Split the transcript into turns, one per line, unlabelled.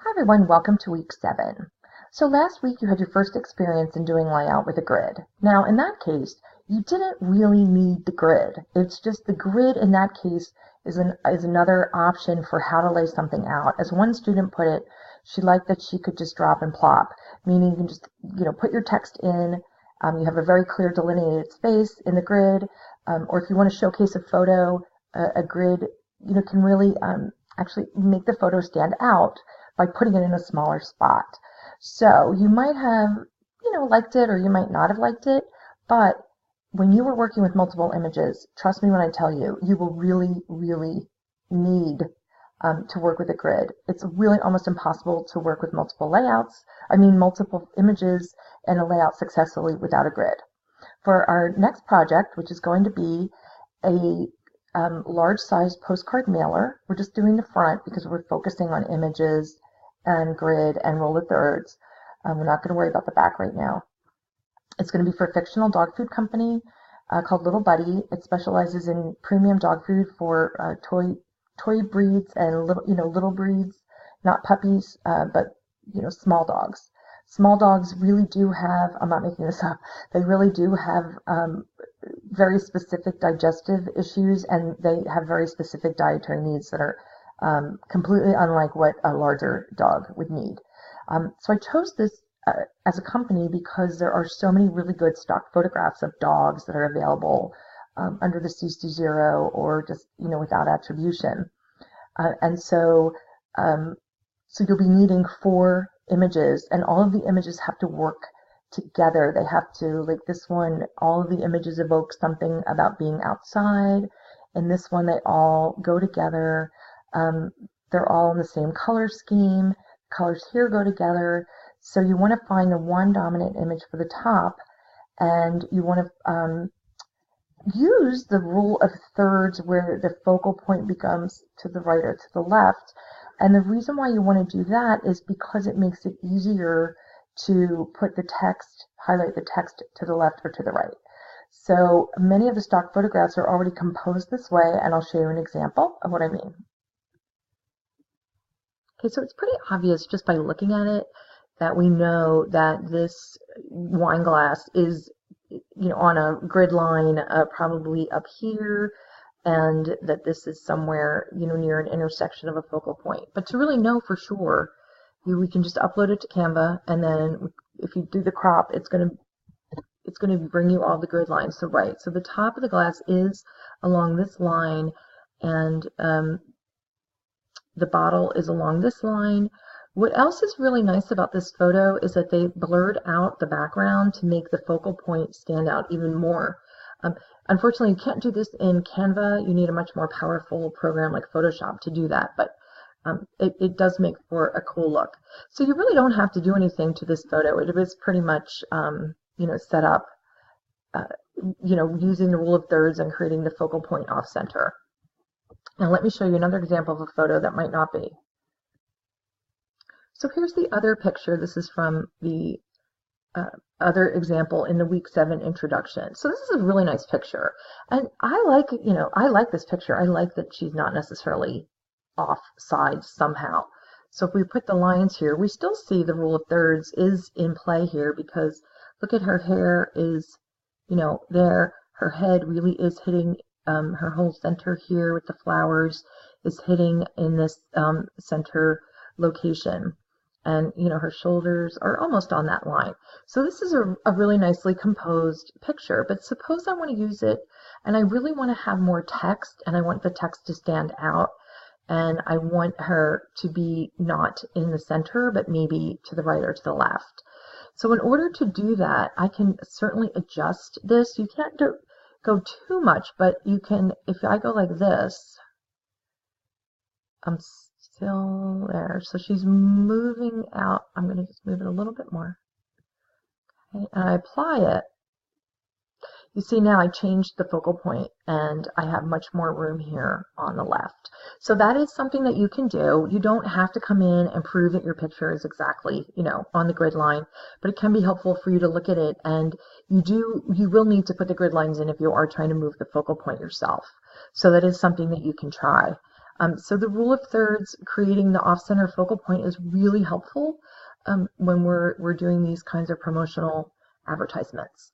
Hi everyone, welcome to week 7. So last week you had your first experience in doing layout with a grid. Now in that case, you didn't really need the grid. It's just the grid in that case is another option for how to lay something out. As one student put it, she liked that she could just drop and plop, meaning you can just put your text in, you have a very clear delineated space in the grid, or if you want to showcase a photo, a grid can really actually make the photo stand out by putting it in a smaller spot. So you might have, liked it, or you might not have liked it, but when you were working with multiple images, trust me when I tell you, you will really, really need to work with a grid. It's really almost impossible to work with multiple images and a layout successfully without a grid. For our next project, which is going to be a large size postcard mailer, we're just doing the front because we're focusing on images and grid and rule of thirds. We're not going to worry about the back right now. It's going to be for a fictional dog food company called Little Buddy. It specializes in premium dog food for toy breeds and little breeds, not puppies, but small dogs. Small dogs really do have, I'm not making this up, they really do have very specific digestive issues, and they have very specific dietary needs that are completely unlike what a larger dog would need. So I chose this as a company because there are so many really good stock photographs of dogs that are available under the CC0 or just without attribution. And so you'll be needing 4 images, and all of the images have to work together. They have to, like this one, all of the images evoke something about being outside. In this one, they all go together. They're all in the same color scheme. Colors here go together. So you want to find the one dominant image for the top, and you want to use the rule of thirds where the focal point becomes to the right or to the left. And the reason why you want to do that is because it makes it easier to put the text, highlight the text to the left or to the right. So many of the stock photographs are already composed this way, and I'll show you an example of what I mean. Okay, so it's pretty obvious just by looking at it that we know that this wine glass is on a grid line probably up here, and that this is somewhere near an intersection of a focal point. But to really know for sure, we can just upload it to Canva, and then if you do the crop, it's going to bring you all the grid lines. So right, so the top of the glass is along this line, and the bottle is along this line. What else is really nice about this photo is that they blurred out the background to make the focal point stand out even more. Unfortunately, you can't do this in Canva. You need a much more powerful program like Photoshop to do that, but it does make for a cool look. So you really don't have to do anything to this photo. It is pretty much set up using the rule of thirds and creating the focal point off center. Now let me show you another example of a photo that might not be. So here's the other picture. This is from the other example in the week 7 introduction. So this is a really nice picture, and I like this picture. I like that she's not necessarily offside somehow. So if we put the lines here, we still see the rule of thirds is in play here, because look at her hair is there. Her head really is hitting her whole center here with the flowers is hitting in this center location. And her shoulders are almost on that line. So this is a really nicely composed picture. But suppose I want to use it and I really want to have more text, and I want the text to stand out, and I want her to be not in the center but maybe to the right or to the left. So in order to do that, I can certainly adjust this. You can't go too much, but you can, if I go like this, I'm still there. So she's moving out. I'm going to just move it a little bit more. Okay, and I apply it. You see now I changed the focal point, and I have much more room here on the left. So that is something that you can do. You don't have to come in and prove that your picture is exactly, on the grid line, but it can be helpful for you to look at it, and you will need to put the grid lines in if you are trying to move the focal point yourself. So that is something that you can try. So the rule of thirds, creating the off-center focal point, is really helpful when we're doing these kinds of promotional advertisements.